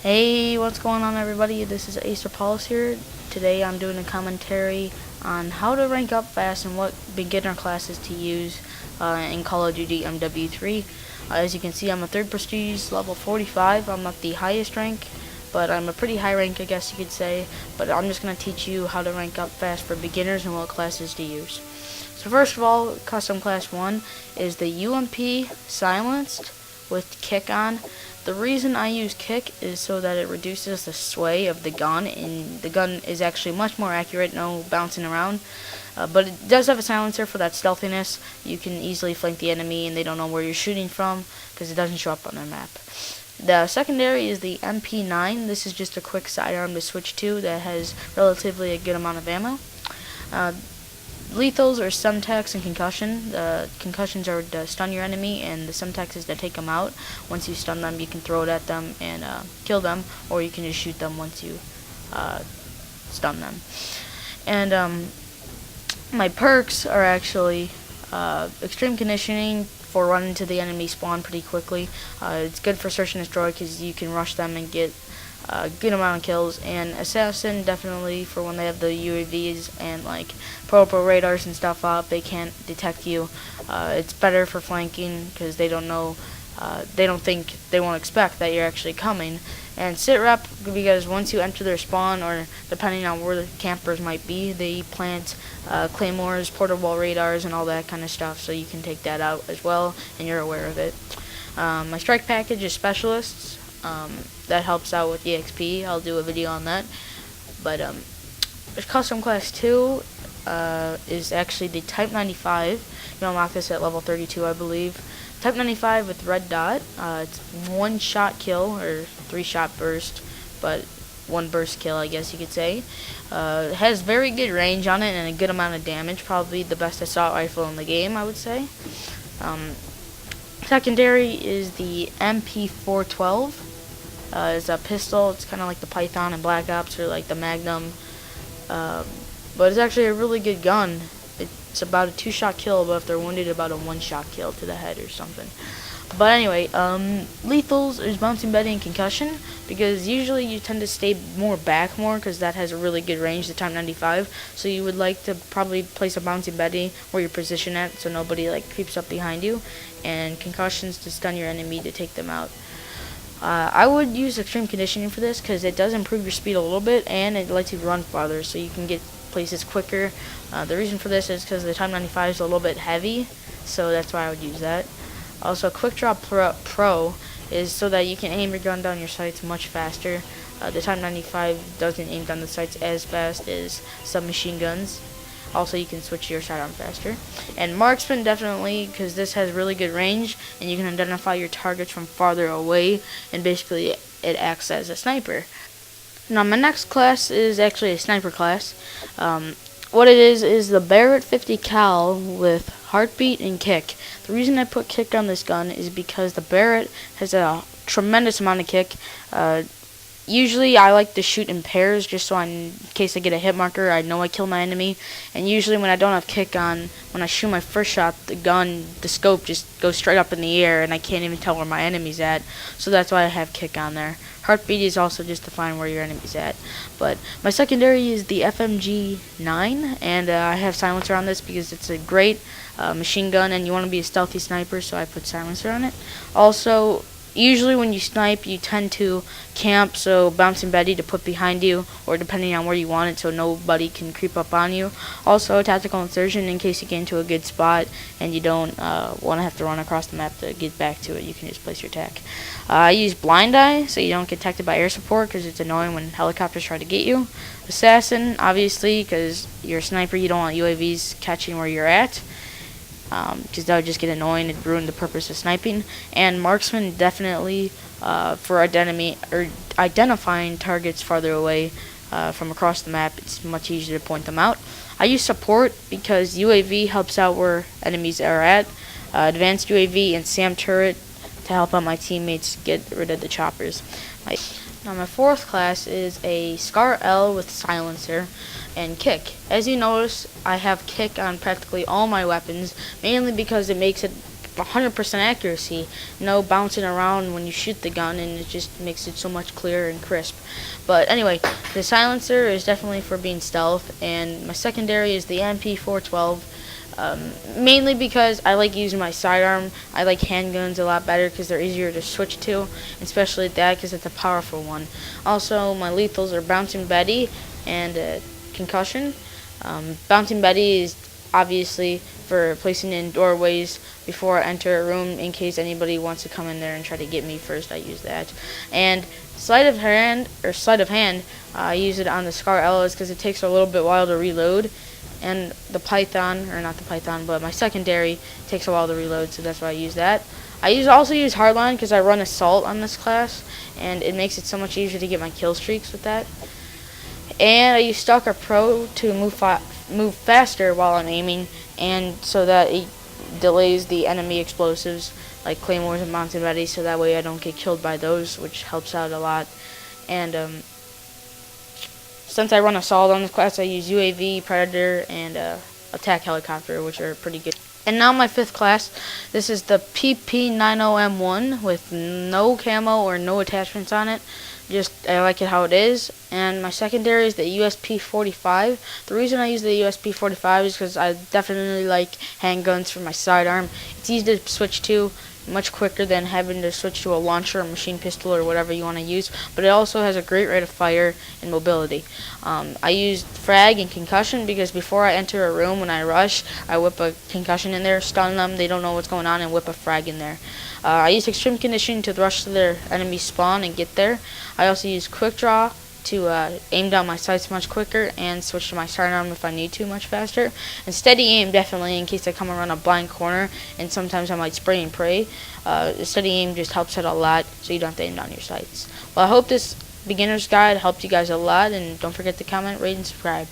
Hey, what's going on, everybody? This is Acer Paulus here. Today I'm doing a commentary on how to rank up fast and what beginner classes to use in Call of Duty MW3. As you can see, I'm a 3rd prestige, level 45. I'm not the highest rank, but I'm a pretty high rank, I guess you could say. But I'm just going to teach you how to rank up fast for beginners and what classes to use. So first of all, custom class 1 is the UMP silenced with kick on. The reason I use kick is so that it reduces the sway of the gun, and the gun is actually much more accurate, no bouncing around. But it does have a silencer for that stealthiness. You can easily flank the enemy and they don't know where you're shooting from because it doesn't show up on their map. The secondary is the MP9. This is just a quick sidearm to switch to that has relatively a good amount of ammo. Lethals are Semtex and Concussion. The concussions are to stun your enemy, and the Semtex is to take them out. Once you stun them, you can throw it at them and kill them, or you can just shoot them once you stun them. And my perks are actually Extreme Conditioning for running to the enemy spawn pretty quickly. It's good for search and destroy because you can rush them and get a good amount of kills, and Assassin definitely for when they have the UAVs and like pro radars and stuff up, they can't detect you. It's better for flanking because they don't know, they won't expect that you're actually coming. And sit rep because once you enter their spawn, or depending on where the campers might be, they plant claymores, portable radars, and all that kind of stuff, so you can take that out as well and you're aware of it. My strike package is specialists. That helps out with EXP. I'll do a video on that. But custom class 2 is actually the Type 95. You unlock this at level 32, I believe. Type 95 with red dot. It's 1-shot kill, or 3-shot burst, but 1 burst kill, I guess you could say. It has very good range on it and a good amount of damage. Probably the best assault rifle in the game, I would say. Secondary is the MP412. It's a pistol. It's kind of like the Python in Black Ops, or like the Magnum, but it's actually a really good gun. It's about a 2-shot kill, but if they're wounded, about a 1-shot kill to the head or something. But anyway, lethals is Bouncing Betty and Concussion, because usually you tend to stay back more because that has a really good range, the Type 95. So you would like to probably place a Bouncing Betty where you're positioned at, so nobody like creeps up behind you, and concussions to stun your enemy to take them out. I would use Extreme Conditioning for this because it does improve your speed a little bit, and it lets you run farther so you can get places quicker. The reason for this is because the Type 95 is a little bit heavy, so that's why I would use that. Also, Quick Draw Pro is so that you can aim your gun down your sights much faster. The Type 95 doesn't aim down the sights as fast as submachine guns. Also, you can switch your sidearm faster. And Marksman, definitely, because this has really good range, and you can identify your targets from farther away, and basically it acts as a sniper. Now, my next class is actually a sniper class. What it is the Barrett 50 cal with heartbeat and kick. The reason I put kick on this gun is because the Barrett has a tremendous amount of kick. Usually I like to shoot in pairs just so in case I get a hit marker, I know I kill my enemy. And usually when I don't have kick on, when I shoot my first shot, the scope just goes straight up in the air and I can't even tell where my enemy's at. So that's why I have kick on there. Heartbeat is also just to find where your enemy's at. But my secondary is the FMG9, and I have silencer on this because it's a great machine gun and you want to be a stealthy sniper, so I put silencer on it. Also, usually when you snipe, you tend to camp, so Bouncing Betty to put behind you, or depending on where you want it, so nobody can creep up on you. Also, Tactical Insertion in case you get into a good spot and you don't want to have to run across the map to get back to it. You can just place your tac. I use Blind Eye, so you don't get detected by air support, because it's annoying when helicopters try to get you. Assassin, obviously, because you're a sniper, you don't want UAVs catching where you're at, because that would just get annoying and ruin the purpose of sniping. And Marksman, definitely for identifying targets farther away from across the map. It's much easier to point them out. I use Support because UAV helps out where enemies are at. Advanced UAV and SAM Turret to help out my teammates get rid of the choppers. Now my 4th class is a Scar L with silencer and kick. As you notice, I have kick on practically all my weapons, mainly because it makes it 100% accuracy, no bouncing around when you shoot the gun, and it just makes it so much clearer and crisp. But anyway, the silencer is definitely for being stealth, and my secondary is the MP412. Mainly because I like using my sidearm. I like handguns a lot better because they're easier to switch to, especially that because it's a powerful one. Also, my lethals are Bouncing Betty and Concussion. Bouncing Betty is obviously for placing in doorways before I enter a room in case anybody wants to come in there and try to get me first. I use that. And sleight of hand, I use it on the Scar Ellis because it takes a little bit while to reload. And the Python, or not the Python, but my secondary takes a while to reload, so that's why I use that. I also use Hardline because I run Assault on this class, and it makes it so much easier to get my kill streaks with that. And I use Stalker Pro to move faster while I'm aiming, and so that it delays the enemy explosives like Claymores and Mountain Betty, so that way I don't get killed by those, which helps out a lot. And since I run Assault on this class, I use UAV, Predator, and Attack Helicopter, which are pretty good. And now my 5th class, this is the PP90M1 with no camo or no attachments on it. Just, I like it how it is. And my secondary is the USP45. The reason I use the USP45 is because I definitely like handguns for my sidearm. It's easy to switch to, much quicker than having to switch to a launcher or machine pistol or whatever you want to use, but it also has a great rate of fire and mobility. I use frag and concussion because before I enter a room when I rush, I whip a concussion in there, stun them, they don't know what's going on, and whip a frag in there. I use extreme conditioning to rush to their enemy spawn and get there. I also use quick draw to aim down my sights much quicker and switch to my sidearm if I need to much faster. And steady aim definitely in case I come around a blind corner and sometimes I might spray and pray. Steady aim just helps out a lot so you don't have to aim down your sights. Well, I hope this beginner's guide helped you guys a lot, and don't forget to comment, rate, and subscribe.